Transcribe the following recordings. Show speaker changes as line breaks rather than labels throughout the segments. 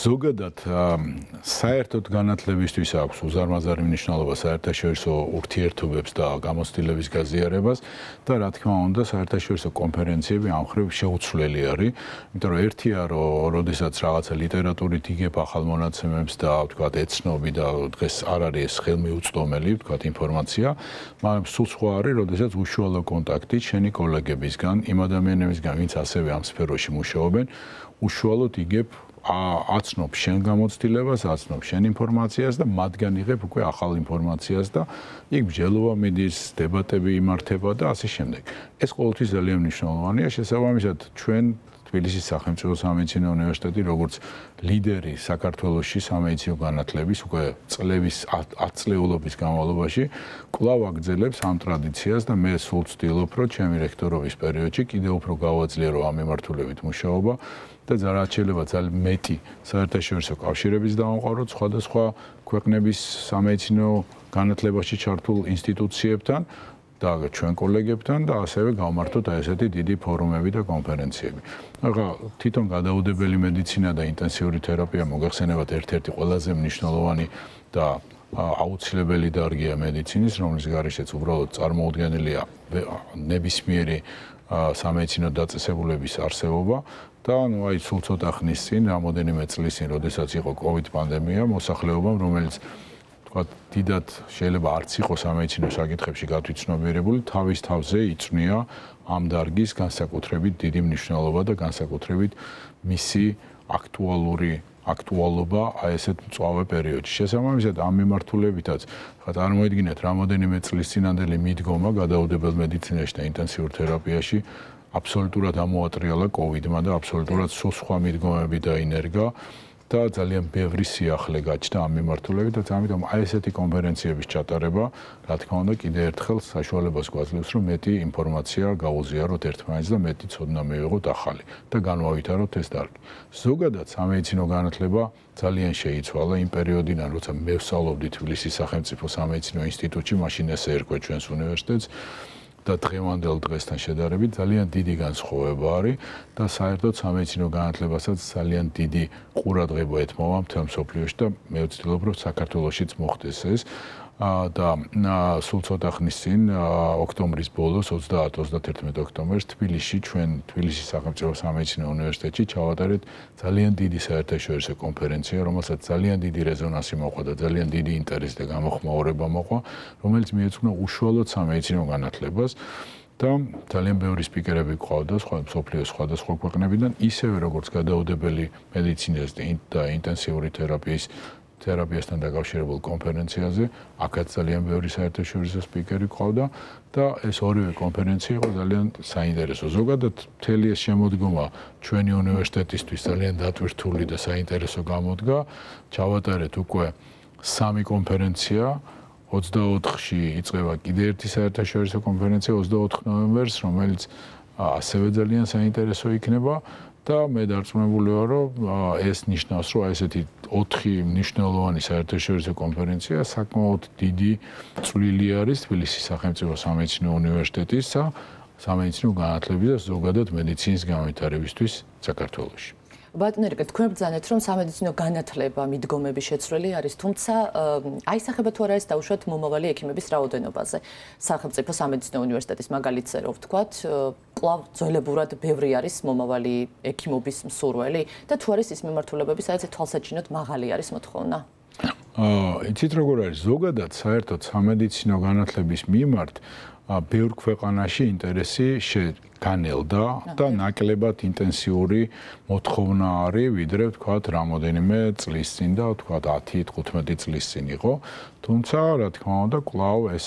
ზოგადად საერთოდ განათლებისთვის აქვს უზარმაზარი მნიშვნელობა საერთაშორისო ურთიერთობებს და გამოცდილების გაზიარებას და რა თქმა უნდა საერთაშორისო კონფერენციები ამ ხრივ შეუცვლელი არის, იმიტომ რომ ერთია რომ როდესაც რაღაცა ლიტერატურით იგებ ახალ მონაცემებს და ვთქვათ ეცნობი და დღეს არ არის ეს ხელმიუწვდომელი ვთქვათ ინფორმაცია, მაგრამ სულ სხვა არის, როდესაც უშუალო კონტაქტით შენი კოლეგებისგან, იმ ადამიანებისგან, ვინც ასევე ამ სფეროში მუშაობენ, უშუალოდ იგებ აცნობ შენ გამოცდილებას, აცნობ შენ ინფორმაციას და მათგან იღებ უკვე ახალ ინფორმაციას და იქ ბრძოლობა მიდის, დებატები იმართება და ასე შემდეგ. ეს ყოველთვის ძალიან მნიშვნელოვანია, შესაბამისად ჩვენ თბილისის სახელმწიფო სამედიცინო უნივერსიტეტი როგორც ლიდერი საქართველოში სამედიცინო განათლების უკვე წლების 10 წლეულობის განმავლობაში კვლავ აგრძელებს ამ ტრადიციას და მე სულ ვცდილობ რომ ჩემი რექტორობის პერიოდში კიდევ უფრო გავაძლიერო ამ მიმართულებით მუშაობა და რაც შეიძლება ძალიან მეტი საერთაშორისო კავშირების დავამყაროთ სხვადასხვა ქვეყნების სამედიცინო განათლებაში ჩართულ ინსტიტუციებთან და ჩვენ კოლეგებთან და ასევე გავმართოთ აი ესეთი დიდი ფორუმები და კონფერენციები. ახლა თვითონ გადაუდებელი მედიცინა და ინტენსიური თერაპია მოგახსენებათ ერთ-ერთი ყველაზე მნიშვნელოვანი და აუცილებელი დარგია მედიცინის, რომლის გარეშეც უბრალოდ წარმოუდგენელია ნებისმიერი სამედიცინო დაწესებულების არსებობა და ნუ აი სულ ცოტა ხნის წინ, რამოდენიმე წლის წინ, როდესაც იყო COVID პანდემია, მოსახლეობამ, რომელიც დიდად შეიძლება არც იყოს სამედიცინო საკითხებში გათვითცნობიერებული, თავის თავზე იწვნია ამ დარგის განსაკუთრებით დიდი მნიშვნელობა და განსაკუთრებით მისი აქტუალობა აი ესეთ მწვავე პერიოდში. შესაბამისად ამ მიმართულებითაც წარმოიდგინეთ რამოდენიმე წლის წინანდელი მიდგომა გადაუდებელ მედიცინაში და ინტენსიურ თერაპიაში აბსოლუტურად ამოატრიალა COVID-მა და აბსოლუტურად სულ სხვა მიდგომები დაინერგა და ძალიან ბევრი სიახლე გაჩნდა ამ მიმართულებით და ამიტომ აი ესეთი კონფერენციების ჩატარება, რა თქმა უნდა, კიდევ ერთხელ საშუალებას გვაძლევს, რომ მეტი ინფორმაცია გავუზიაროთ ერთმანეთს და მეტი ცოდნა მივიღოთ ახალი და განვავითაროთ ეს დარგი. ზოგადად სამედიცინო განათლება ძალიან შეიცვალა იმ პერიოდიდან, როცა მე ვსწავლობდი თბილისის სახელმწიფო სამედიცინო ინსტიტუტში, მაშინ ესე ერქვა ჩვენს უნივერსიტეტს და დღევანდელ დღესთან შედარებით ძალიან დიდი განსხვავება არის და საერთოდ სამედიცინო განათლებასაც ძალიან დიდი ყურადღება ეთმობა მთელ მსოფლიოში და მე ვცდილობ რომ საქართველოშიც მოხდეს ეს და სულ ცოტა ხნის წინ ოქტომბრის ბოლოს 30-31 ოქტომბერს თბილისში ჩვენ თბილისის სახელმწიფო სამედიცინო უნივერსიტეტში ჩავატარეთ ძალიან დიდი საერთაშორისო კონფერენცია, რომელსაც ძალიან დიდი რეზონანსი მოყვა და ძალიან დიდი ინტერესი და გამოხმაურება მოყვა, რომელიც მიეძღვნა უშუალოდ სამედიცინო განათლებას და ძალიან ბევრი სპიკერები ყავდა მსოფლიოს სხვადასხვა ქვეყნებიდან, ისევე როგორც გადაუდებელი მედიცინას და ინტენსიური თერაპიასთან დაკავშირებულ კონფერენციაზე, აქაც ძალიან ბევრი საერთაშორისო სპიკერი ყავდა და ეს ორივე კონფერენცია იყო ძალიან საინტერესო. ზოგადად მთელი ეს შემოდგომა ჩვენი უნივერსიტეტისთვის ძალიან დატვირთული და საინტერესო გამოდგა. ჩავატარეთ უკვე 3 კონფერენცია. 24-ში იწყება კიდე ერთი საერთაშორისო კონფერენცია 24 ნოემბერს, რომელიც ასევე ძალიან საინტერესო იქნება. და მე დარწმუნებული ვარ, რომ ეს ნიშნავს, რომ ესეთი 4 მნიშვნელოვანი საერთაშორისო კონფერენცია საკმაოდ დიდი წვლილი არის თბილისის სახელმწიფო სამედიცინო უნივერსიტეტის სამედიცინო განათლების და ზოგადად მედიცინის განვითარებისთვის საქართველოში.
ბატონო ერიკა, თქვენ ბრძანეთ, რომ სამედიცინო განათლება მიდგომები შეცვლილი არის, თუმცა აისახება თუ არა ეს დაუშვათ მომავალი ექიმების რაოდენობაზე. სახელმწიფო სამედიცინო უნივერსიტეტის მაგალითზე რო ვთქვათ, კვლავ ძველებურად ბევრი არის მომავალი ექიმობის მსურველი და თუ არის ის მიმართულებები, სადაც თვალსაჩინოდ მაღალი არის მოთხოვნა?
იცით როგორ არის, ზოგადად საერთოდ სამედიცინო განათლების მიმართ ბევრ ქვეყანაში ინტერესი განელდა და ნაკლებად ინტენსიური მოთხოვნა არის, ვიდრე ვთქვათ რამოდენიმე წლის წინ და ვთქვათ 10-15 წლის წინ იყო. თუმცა, რა თქმა უნდა, კვლავ ეს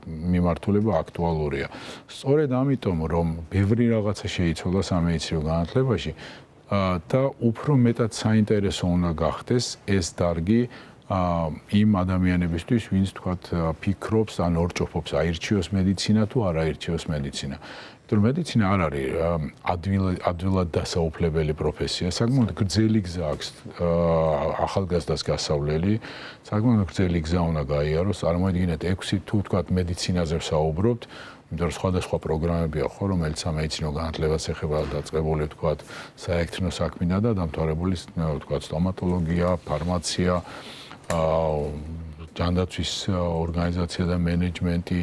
მიმართულება აქტუალურია. სწორედ ამიტომ, რომ ბევრი რაღაცა შეიცვალა სამედიცინო განათლებაში და უფრო მეტად საინტერესო უნდა გახდეს ეს დარგი იმ ადამიანებისთვის, ვინც თქვათ ფიქრობს ან ორჭოფობს აირჩიოს მედიცინა თუ არ აირჩიოს მედიცინა. რომ მედიცინა არ არის ადვილად დასაუფლებელი პროფესია, საკმაოდ გრძელი გზა აქვს ახალგაზრდას გასავლელი, საკმაოდ გრძელი გზა უნდა გაიაროს, წარმოიდგინეთ 6 თუ თქვათ მედიცინაზე ვსაუბრობთ, იმიტომ რომ სხვადასხვა პროგრამებია ხო, რომელიც სამედიცინო განათლებას ეხება დაწყებული თქვათ საექცინო საქმინა და დამთავრებული თქვათ სტომატოლოგია, ფარმაცია, ჯანდაცვის ორგანიზაცია და მენეჯმენტი,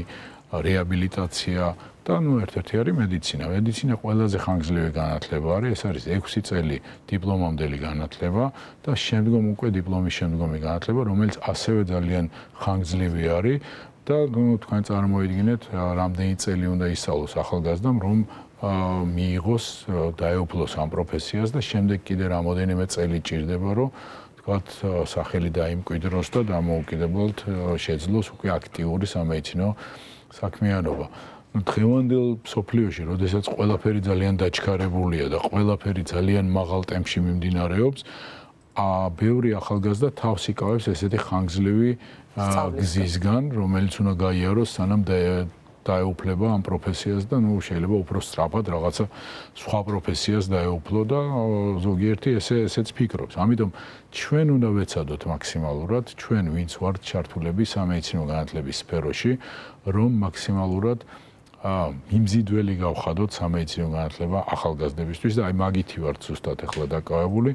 რეაბილიტაცია და ერთ-ერთი არის მედიცინა. მედიცინა ყველაზე ხანგრძლივი განათლება არის, ეს არის 6 წელი დიპლომამდელი განათლება და შემდგომ უკვე დიპლომის შემდგომი განათლება, რომელიც ასევე ძალიან ხანგრძლივი არის და თქვენ წარმოიდგინეთ, რამდენი წელი უნდა ისწავლოს ახალგაზრდამ, რომ მიიღოს, დაეუფლოს ამ პროფესიას და შემდეგ კიდე რამოდენიმე წელი ჭირდება, რომ თქვათ სახელი დაიმკვიდროს და დამოუკიდებლად შეძლოს უკვე აქტიური სამედიცინო საქმიანობა. დღევანდელ მსოფლიოში, როდესაც ყველაფერი ძალიან დაჩქარებულია და ყველაფერი ძალიან მაღალ ტემპში მიმდინარეობს, ბევრი ახალგაზრდა თავს იკავებს ესეთი ხანგრძლივი გზისგან, რომელიც უნდა გაიაროს, სანამ დაეუფლება ამ პროფესიას და შეიძლება უფრო სწრაფად რაღაცა სხვა პროფესიას დაეუფლო და ზოგიერთი ესეც ფიქრობს. ამიტომ ჩვენ უნდა ვეცადოთ მაქსიმალურად, ჩვენ ვინც ვართ ჩართულები სამედიცინო განათლების სფეროში, რომ მაქსიმალურად მიმზიდველი გავხადოთ სამედიცინო განათლება ახალგაზრდებისთვის და აი მაგითი ვართ ზუსტად ახლა დაკავებული.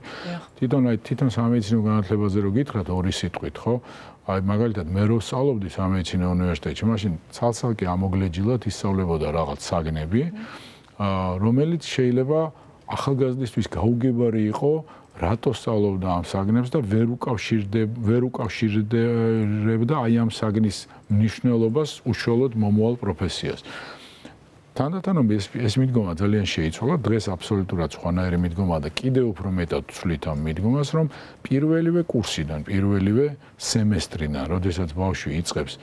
თვითონ სამედიცინო განათლებაზე რო გითხრათ ორი სიტყვით, ხო? აი მაგალითად მე რო ვსწავლობდი სამედიცინო უნივერსიტეტში, მაშინ ცალ-ცალკე ამოგლეჯილად ისწავლებოდა რაღაც საგნები, რომელიც შეიძლება ახალგაზრდისთვის გაუგებარი იყო, რატო სწავლობდა ამ საგნებს და ვერ უკავშირდებდა აი ამ საგნის მნიშვნელობას უშუალოდ მომავალ პროფესიას. თანდათან ეს მიდგომა ძალიან შეიცვალა, დღეს აბსოლუტურად სხვანაირი მიდგომა და კიდევ უფრო მეტად ვცვლით ამ მიდგომას, რომ პირველივე კურსიდან, პირველივე სემესტრიდან, როდესაც ბავშვი იწყებს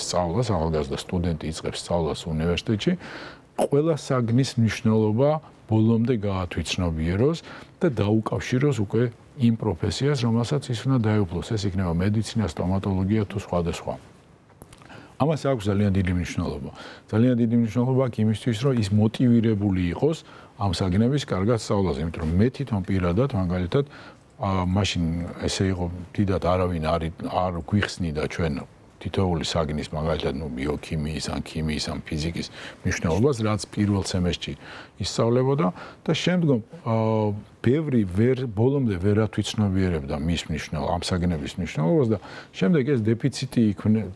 სწავლას, ახალგაზრდა სტუდენტი იწყებს სწავლას უნივერსიტეტში, ყველა საგნის მნიშვნელობა ბოლომდე გაათვითცნობიეროს და დაუკავშიროს უკვე იმ პროფესიას, რომელსაც ის უნდა დაეუფლოს. ეს იქნება მედიცინა, სტომატოლოგია თუ სხვადასხვა. ამას აქვს ძალიან დიდი მნიშვნელობა. ძალიან დიდი მნიშვნელობა აქვს იმისთვის, რომ ის მოტივირებული იყოს ამ საგნების კარგად სწავლაზე, იმიტომ რომ მე თვითონ პირადად მაგალითად მაშინ ესე იყო დიდად არავინ არ გვიხსნიდა ჩვენ თითოეული საგნის მაგალითად ბიოქიმიის ან ქიმიის ან ფიზიკის მნიშვნელობას, რაც პირველ სემესტრში ისწავლებოდა და შემდგომ ბევრი ბოლომდე ვერ ათვითცნობიერებდა მის მნიშვნელობას, ამ საგნების მნიშვნელობას და შემდეგ ეს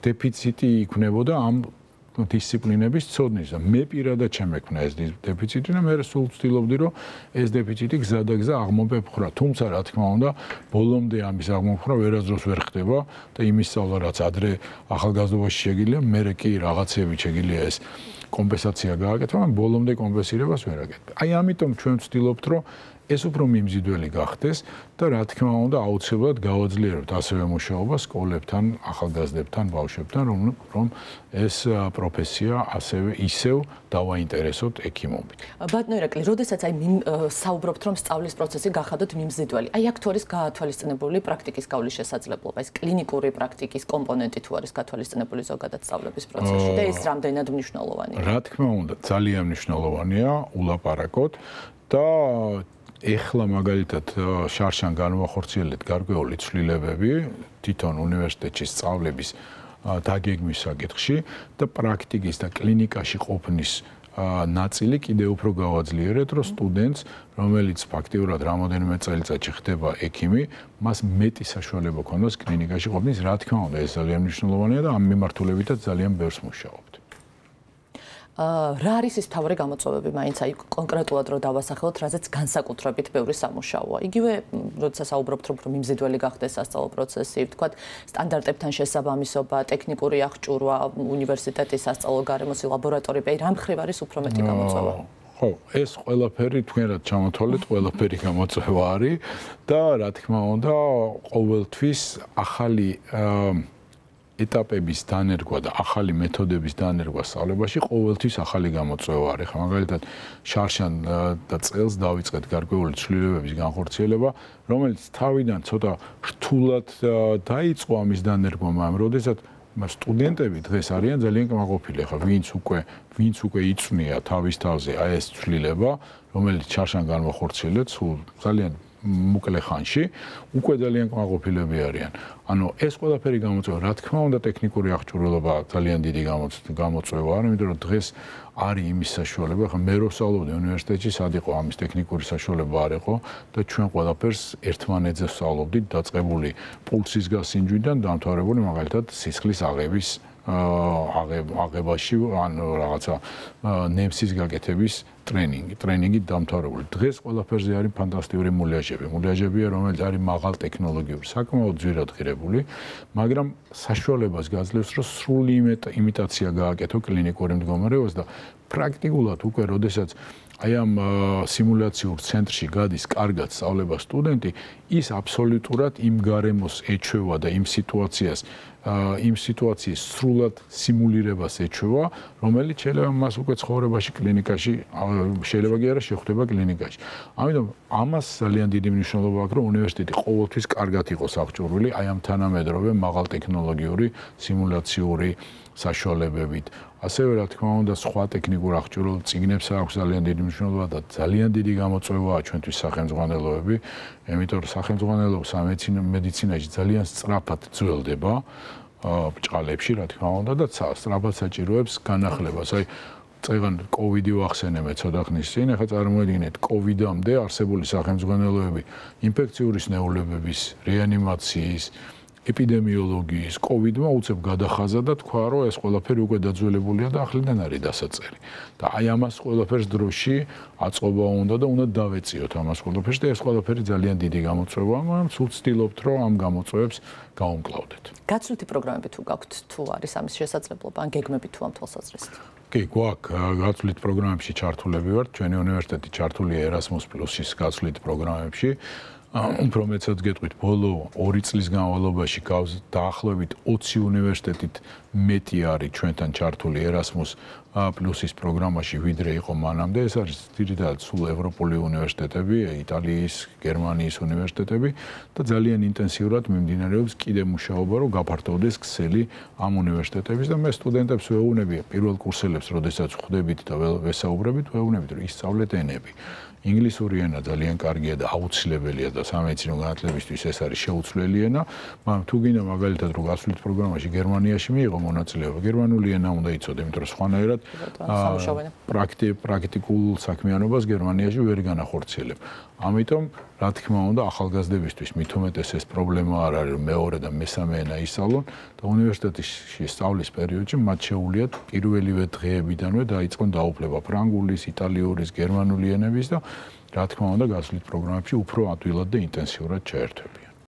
დეფიციტი იქნებოდა ამ დისციპლინების ცოდნის და მე პირადად ჩემექმნა ეს დეფიციტი და მე სულ ვცდილობდი რომ ეს დეფიციტი გზადაგზა აღმოფხვრა, თუმცა რა თქმა უნდა ბოლომდე ამის აღმოფხვრა ვერასდროს ვერ ხდება და იმის სწავლა რაც ადრე ახალგაზრდობაში შეგიძლია, მე კი რაღაცები შეგიძლია ეს კომპენსაცია გააკეთო, მაგრამ ბოლომდე კომპენსირებას ვერ აკეთებ. აი ამიტომ ჩვენ ვცდილობთ რომ ეს უფრო მიმზიდველი გახდეს და რა თქმა უნდა აუცილებლად გავაძლიერებთ ასევე მუშაობას სკოლებთან, ახალგაზრდებთან, ბავშვებთან, რომ ეს პროფესია ასევე ისევ დავაინტერესოთ ექიმობით.
ბატონო ირაკლი, როდესაც აი საუბრობთ რომ სწავლის პროცესი გახადოთ მიმზიდველი, აი აქ თუ არის გაათვალისწინებული პრაქტიკის გავლის შესაძლებლობა, ეს კლინიკური პრაქტიკის კომპონენტი თუ არის გათვალისწინებული ზოგადად სწავლების პროცესში და ეს რამდენად მნიშვნელოვანია?
რა თქმა უნდა, ძალიან მნიშვნელოვანია ულაპარაკოთ და ეხლა მაგალითად შარშან განვახორციელეთ გარკვეული ცვლილებები თვითონ უნივერსიტეტში სწავლების დაგეგმვის საკითხში და პრაქტიკის და კლინიკაში ყოფნის ნაწილი კიდევ უფრო გავაძლიერეთ, რომ სტუდენტს, რომელიც ფაქტიურად რამოდენიმე წელიწადში ხდება ექიმი, მას მეტი საშუალება ქონდეს კლინიკაში ყოფნის. რა თქმა უნდა, ეს ძალიან მნიშვნელოვანია და ამ მიმართულებითაც ძალიან ბევრს მუშაობთ.
რა არის ის მთავარი გამოწვევები მაინც აი კონკრეტულად რო დავასახელოთ, რაზეც განსაკუთრებით ბევრი სამუშაოა. იგივე, როდესაც საუბრობთ რომ მიმზიდველი გახდეს სასწავლო პროცესი, ვთქვათ, სტანდარტებთან შესაბამისობა, ტექნიკური აღჭურვა, უნივერსიტეტის სასწავლო გარემოსი, ლაბორატორიები, აი რა მხრივ არის უფრო მეტი გამოწვევა?
ხო, ეს ყველაფერი თქვენად ჩამოთვალეთ, ყველაფერი გამოწვევა არის და რა თქმა უნდა, ყოველთვის ახალი ეტაპების დანერგვა და ახალი მეთოდების დანერგვა სწავლებაში ყოველთვის ახალი გამოწვევა არის. ხა მაგალითად შარშან და წელს დავიწყეთ გარკვეული ცვლილებების განხორციელება, რომელიც თავიდან ცოტა რთულად დაიწყო ამის დანერგვა, მაგრამ როდესაც სტუდენტები დღეს არიან ძალიან კმაყოფილი. ხა ვინც უკვე იწვნია თავის თავზე აი ეს ცვლილება, რომელიც ჩარშან განმოხორციელეთ სულ ძალიან მოკლე ხანში, უკვე ძალიან კმაყოფილები არიან. ანუ ეს ყველაფერი გამოწვევა, რა თქმა უნდა, ტექნიკური აღჭურვილობა ძალიან დიდი გამოწვევა არის, იმიტომ რომ დღეს არის იმის საშუალება, ხა მე რო ვსწავლობდი უნივერსიტეტში, სად იყო ამის ტექნიკური საშუალება არ იყო და ჩვენ ყველაფერს ერთმანეთზე ვსწავლობდით, დაწყებული პულსის გასინჯვიდან დამთავრებული მაგალითად სისხლის აღების აღებაში ან რაღაცა ნემსის გაკეთების ტრენინგით დამთავრებული. დღეს ყველაფერზე არის ფანტასტიკური მულიაჟები. მულიაჟებია, რომელიც არის მაღალ ტექნოლოგიური, საკმაოდ ძვირად ღირებული, მაგრამ საშუალებას გაძლევს, რომ სრული იმიტაცია გააკეთო კლინიკური მდგომარეობას და პრაქტიკულად უკვე როდესაც აი ამ სიმულაციურ ცენტრში გადის კარგად სწავლება სტუდენტი, ის აბსოლუტურად იმ გარემოს ეჩვევა და იმ სიტუაციის სრულად სიმულირებას ეჩვევა, რომელიც შეიძლება მას უკვე ცხოვრებაში კლინიკაში შეიძლება კი არა შეხვდება კლინიკაში. ამიტომ ამას ძალიან დიდი მნიშვნელობა აქვს, რომ უნივერსიტეტი ყოველთვის კარგად იყოს აღჭურვილი აი ამ თანამედროვე მაღალ ტექნოლოგიური სიმულაციური საშუალებებით. ასევე რა თქმა უნდა სხვა ტექნიკურ აღჭურვილ წიგნებს აქვს ძალიან დიდი მნიშვნელობა და ძალიან დიდი გამოწვევაა ჩვენთვის სახელმძღვანელოები, იმიტომ რომ სახელმძღვანელო სამედიცინაში ძალიან სწრაფად ძველდება ბჭყალებში, რა თქმა უნდა და სწრაფად საჭიროებს განახლებას. აი წეგან კოვიდი ვახსენებთ ცოტა ხნის წინ, ახლა წარმოედგინეთ კოვიდამდე არსებული სახელმძღვანელოები ინფექციური სნეულებების, რეანიმაციის ეპიდემიოლოგიის, კოვიდმა უცებ გადახაზა და თქვა, რომ ეს ყველაფერი უკვე დაძველებულია და ახლიდან არის დასაწერი. და აი ამას ყველაფერს დროში აწყობა უნდა და უნდა დავეწიოთ ამას ყველაფერს და ეს ყველაფერი ძალიან დიდი გამოწვევაა, მაგრამ სულ ვცდილობთ, რომ ამ გამოწვევებს გავუმკლავდეთ.
გაცვლითი პროგრამები თუ გაქვთ, თუ არის ამის შესაძლებლობა, ან გეგმები თუ ამ თვალსაზრისით?
კი, გვაქვს გაცვლით პროგრამებში ჩართულები ვართ, ჩვენი უნივერსიტეტი ჩართულია Erasmus Plus-ის გაცვლით პროგრამებში. უფრო მეცად გეტყვით, ბოლო 2 წლის განმავლობაში დაახლოებით 20 უნივერსიტეტით მეტი არის ჩვენთან ჩართული Erasmus Plus-ის პროგრამაში, ვიდრე იყო მანამდე. ეს არის ძირითადად სულ ევროპული უნივერსიტეტები, იტალიის, გერმანიის უნივერსიტეტები და ძალიან ინტენსიურად მიმდინარეობს კიდე მუშაობა, რომ გაფართოვდეს ქსელი ამ უნივერსიტეტების და მე სტუდენტებს ვეუბნები, პირველ კურსელებს, როდესაც ხვდებით და ვესაუბრებით, ვეუბნებით, რომ ისწავლეთ ენები. ინგლისური ენა ძალიან კარგია და აუცილებელია და სამედიცინო განათლებისთვის ეს არის შეუცვლელი ენა, მაგრამ თუ გინდა მაგალითად რომ გასვლით პროგრამაში გერმანიაში მიიღო მონაწილეობა, გერმანული ენა უნდა იცოდე, იმიტომ რომ სხვანაირად პრაქტიკულ საქმიანობას გერმანიაში ვერ განახორციელებ. ამიტომ, რა თქმა უნდა, ახალგაზრდებისთვის მით უმეტეს ეს პრობლემა არ არის, რომ მეორე და მესამე ენა ისწავლონ და უნივერსიტეტში სწავლის პერიოდში მათ შეუძლიათ პირველივე დღეებიდანვე დაიწყონ დაუფლება ფრანგულის, იტალიური, გერმანული ენების და რა თქმა უნდა, გასვლით პროგრამებში უფრო ადვილად და ინტენსიურად ჩაერთვები.